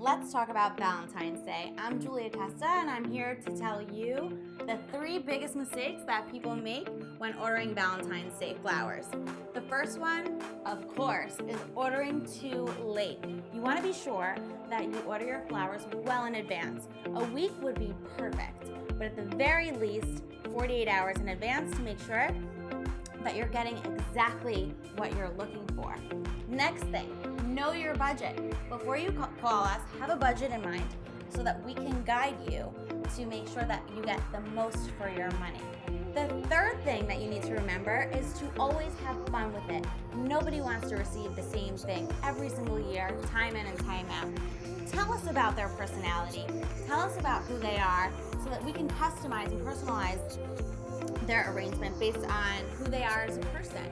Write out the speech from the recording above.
Let's talk about Valentine's Day. I'm Testa, and I'm here to tell you the 3 biggest mistakes that people make when ordering Valentine's Day flowers. The first one, of course, is ordering too late. You want to be sure that you order your flowers well in advance. A week would be perfect, but at the very least, 48 hours in advance to make sure that you're getting exactly what you're looking for. Next thing, know your budget. Before you call us, have a budget in mind so that we can guide you to make sure that you get the most for your money. The third thing that you need to remember is to always have fun with it. Nobody wants to receive the same thing every single year, time in and time out. Tell us about their personality. Tell us about who they are so that we can customize and personalize their arrangement based on who they are as a person.